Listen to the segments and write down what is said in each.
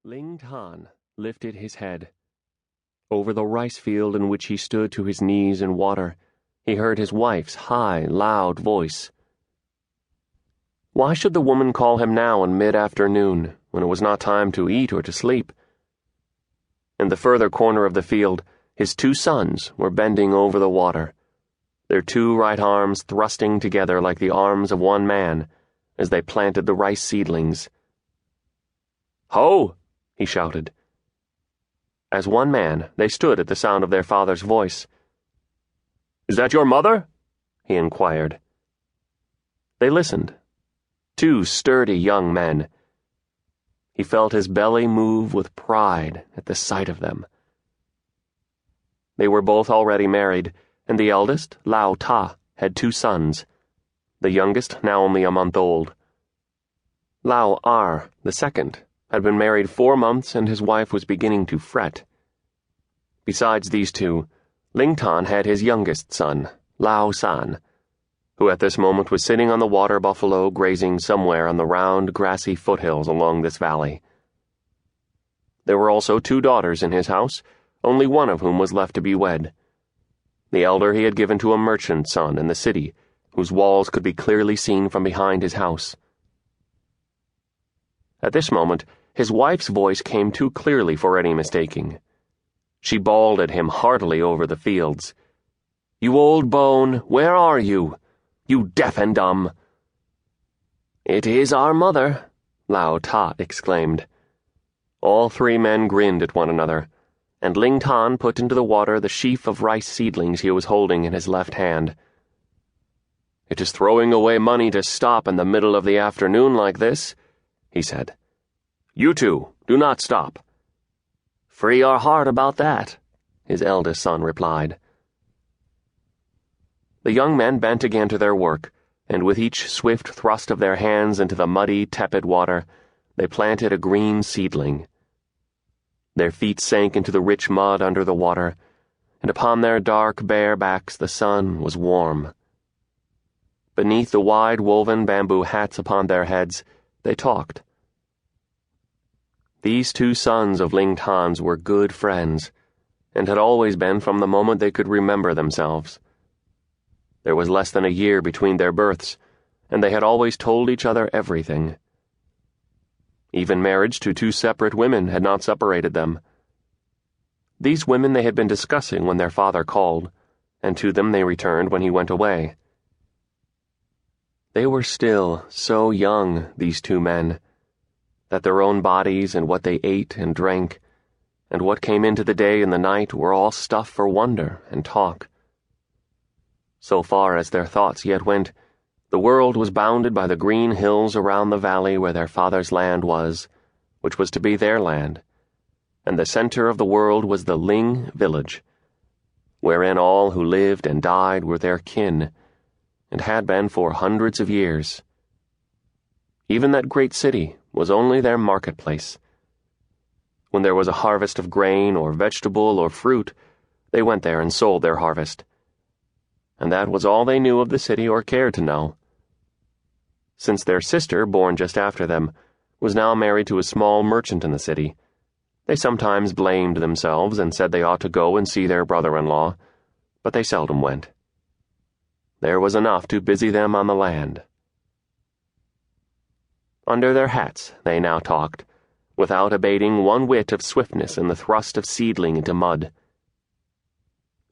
Ling Tan lifted his head. Over the rice field in which he stood to his knees in water, he heard his wife's high, loud voice. Why should the woman call him now in mid-afternoon, when it was not time to eat or to sleep? In the further corner of the field, his two sons were bending over the water, their two right arms thrusting together like the arms of one man, as they planted the rice seedlings. "Ho!" he shouted. As one man, they stood at the sound of their father's voice. "Is that your mother?" he inquired. They listened. Two sturdy young men. He felt his belly move with pride at the sight of them. They were both already married, and the eldest, Lao Ta, had two sons, the youngest now only a month old. Lao Ar, the second, had been married 4 months, and his wife was beginning to fret. Besides these two, Ling Tan had his youngest son, Lao San, who at this moment was sitting on the water buffalo grazing somewhere on the round, grassy foothills along this valley. There were also 2 daughters in his house, only one of whom was left to be wed. The elder he had given to a merchant son in the city, whose walls could be clearly seen from behind his house. At this moment, his wife's voice came too clearly for any mistaking. She bawled at him heartily over the fields. "You old bone, where are you? You deaf and dumb!" "It is our mother," Lao Ta exclaimed. All 3 men grinned at one another, and Ling Tan put into the water the sheaf of rice seedlings he was holding in his left hand. "It is throwing away money to stop in the middle of the afternoon like this," he said. "You two, do not stop." "Free our heart about that," his eldest son replied. The young men bent again to their work, and with each swift thrust of their hands into the muddy, tepid water, they planted a green seedling. Their feet sank into the rich mud under the water, and upon their dark, bare backs the sun was warm. Beneath the wide woven bamboo hats upon their heads, they talked. These 2 sons of Ling Tan's were good friends, and had always been from the moment they could remember themselves. There was less than a year between their births, and they had always told each other everything. Even marriage to 2 separate women had not separated them. These women they had been discussing when their father called, and to them they returned when he went away. They were still so young, these 2 men, that their own bodies and what they ate and drank, and what came into the day and the night were all stuff for wonder and talk. So far as their thoughts yet went, the world was bounded by the green hills around the valley where their father's land was, which was to be their land, and the center of the world was the Ling village, wherein all who lived and died were their kin, and had been for hundreds of years. Even that great city was only their marketplace. When there was a harvest of grain or vegetable or fruit, they went there and sold their harvest. And that was all they knew of the city or cared to know. Since their sister, born just after them, was now married to a small merchant in the city, they sometimes blamed themselves and said they ought to go and see their brother-in-law, but they seldom went. There was enough to busy them on the land. Under their hats they now talked, without abating one whit of swiftness in the thrust of seedling into mud.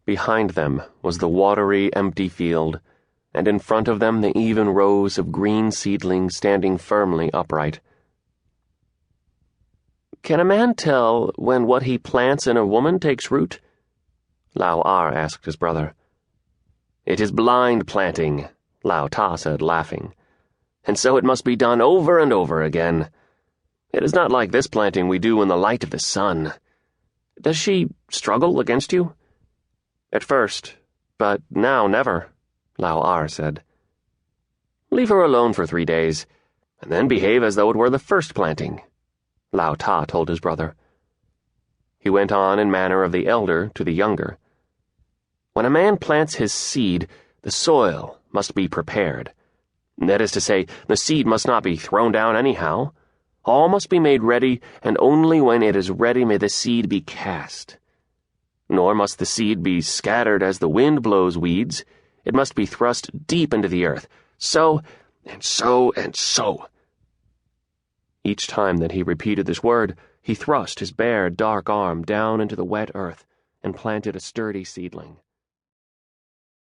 Behind them was the watery, empty field, and in front of them the even rows of green seedlings standing firmly upright. "Can a man tell when what he plants in a woman takes root?" Lao Ar asked his brother. "It is blind planting," Lao Ta said, laughing. "And so it must be done over and over again. It is not like this planting we do in the light of the sun. Does she struggle against you?" "At first, but now never," Lao Ar said. "Leave her alone for 3 days, and then behave as though it were the first planting," Lao Ta told his brother. He went on in manner of the elder to the younger. "When a man plants his seed, the soil must be prepared. That is to say, the seed must not be thrown down anyhow. All must be made ready, and only when it is ready may the seed be cast. Nor must the seed be scattered as the wind blows weeds. It must be thrust deep into the earth, so, and so, and so. Each time that he repeated this word, he thrust his bare, dark arm down into the wet earth and planted a sturdy seedling.